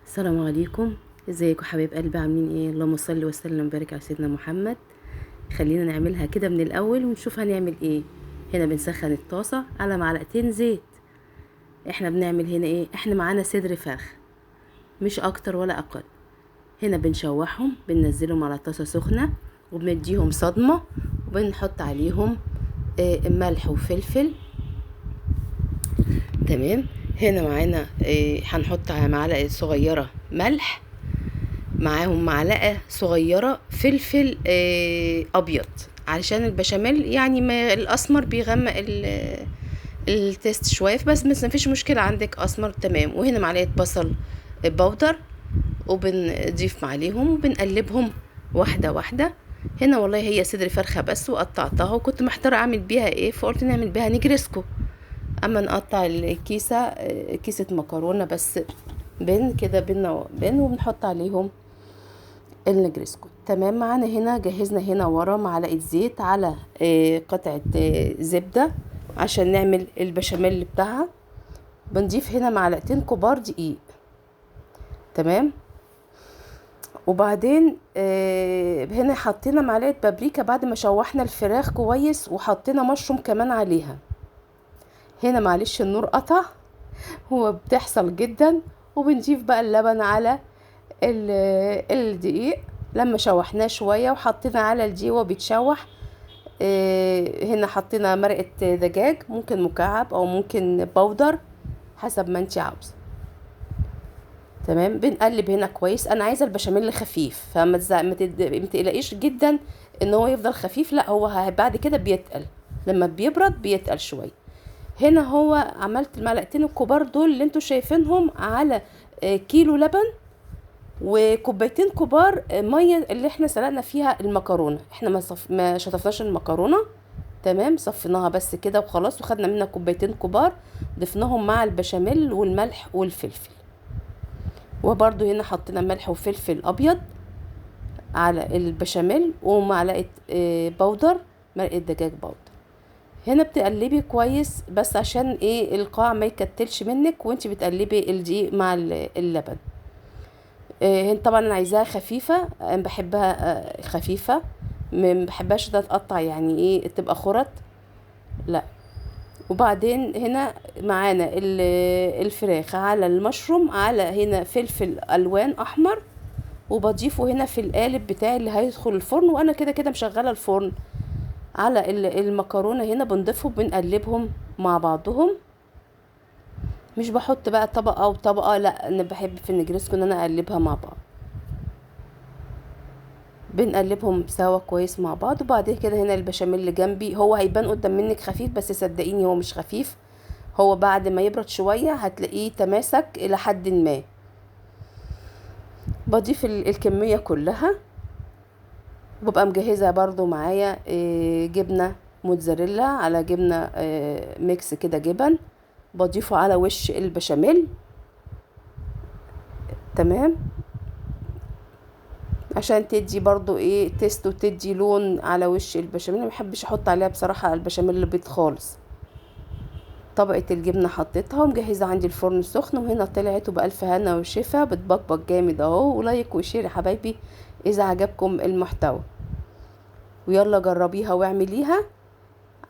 السلام عليكم. ازيكم حبايب قلبي؟ عاملين ايه؟ اللهم صل وسلم وبارك على سيدنا محمد. خلينا نعملها كده من الاول ونشوف هنعمل ايه. هنا بنسخن الطاسه على معلقتين زيت. احنا بنعمل هنا ايه؟ احنا معانا صدر فرخ، مش اكتر ولا اقل. هنا بنشوحهم، بننزلهم على طاسه سخنه وبنديهم صدمه، وبنحط عليهم ملح وفلفل. تمام. هنا معانا هنحط معلقه صغيره ملح، معاهم معلقة صغيرة فلفل أبيض، علشان البشاميل يعني ما الأسمر بيغمق التيست شوية، بس مفيش مشكلة، عندك أسمر تمام. وهنا معلقة بصل بودر، وبنضيف عليهم وبنقلبهم واحدة واحدة. هنا والله هي صدر فرخة بس، وقطعتها وكنت محتارة أعمل بيها ايه، فقلت نعمل بيها نجرسكو. أما نقطع الكيسة كيسة مكرونة بس بين كده، بينا وبين، وبنحط عليهم النجرسكو. تمام. معانا هنا جهزنا هنا ورا معلقة زيت على قطعة زبدة عشان نعمل البشاميل بتاعها. بنضيف هنا معلقتين كبار دقيق. تمام. وبعدين هنا حطينا معلقة بابريكا بعد ما شوحنا الفراخ كويس، وحطينا مشروم كمان عليها. هنا معلش النور قطع، هو بتحصل جدا. وبنضيف بقى اللبن على الدقيق لما شوحناه شوية، وحطينا على الدقيق وبيتشوح. هنا حطينا مرقة دجاج، ممكن مكعب او ممكن بودر حسب ما انتي عاوزة. تمام. بنقلب هنا كويس. انا عايزة البشاميل خفيف، فما تقلقيش جدا ان هو يفضل خفيف، لا هو بعد كده بيتقل، لما بيبرد بيتقل شوية. هنا هو عملت المعلقتين الكبار دول اللي انتوا شايفينهم على كيلو لبن، وكوبايتين كبار ميه اللي احنا سلقنا فيها المكرونه. احنا ما شطفناش المكرونه. تمام. صفيناها بس كده وخلاص، وخدنا منها كوبايتين كبار ضفناهم مع البشاميل والملح والفلفل. وبرده هنا حطينا ملح وفلفل ابيض على البشاميل، ومعلقه بودر مرقه دجاج بودر. هنا بتقلبي كويس بس عشان ايه القاع ما يكتلش منك وانتي بتقلبي الدقيق مع اللبن. هنا طبعا انا عايزاها خفيفه، انا بحبها خفيفه، ما بحبهاش تتقطع، يعني ايه تبقى خرط، لا. وبعدين هنا معانا الفراخ على المشروم، على هنا فلفل الوان احمر، وبضيفه هنا في القالب بتاعي اللي هيدخل الفرن. وانا كده كده مشغله الفرن على المكرونه. هنا بنضيفهم بنقلبهم مع بعضهم، مش بحط بقى طبقه وطبقه، لا انا بحب في النجرسكو ان انا اقلبها مع بعض. بنقلبهم سوا كويس مع بعض. وبعد كده هنا البشاميل اللي جنبي، هو هيبان قدام منك خفيف بس صدقيني هو مش خفيف، هو بعد ما يبرد شوية هتلاقيه تماسك الى حد ما. بضيف الكمية كلها. وببقى مجهزة برضو معايا جبنة موتزاريلا على جبنة ميكس كده جبن، بضيفه على وش البشاميل. تمام. عشان تدي برضو ايه تيست وتدي لون على وش البشاميل. ما بحبش احط عليها بصراحة البشاميل البيض خالص. طبقة الجبنة حطيتها ومجهزة عندي الفرن سخن، وهنا طلعت وبألف هنا وشفا، بتبقبق جامد اهو. ولايك وشير يا حبايبي اذا عجبكم المحتوى، ويلا جربيها واعمليها.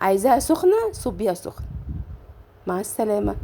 عايزاها سخنة صبيها سخنة. مع السلامة.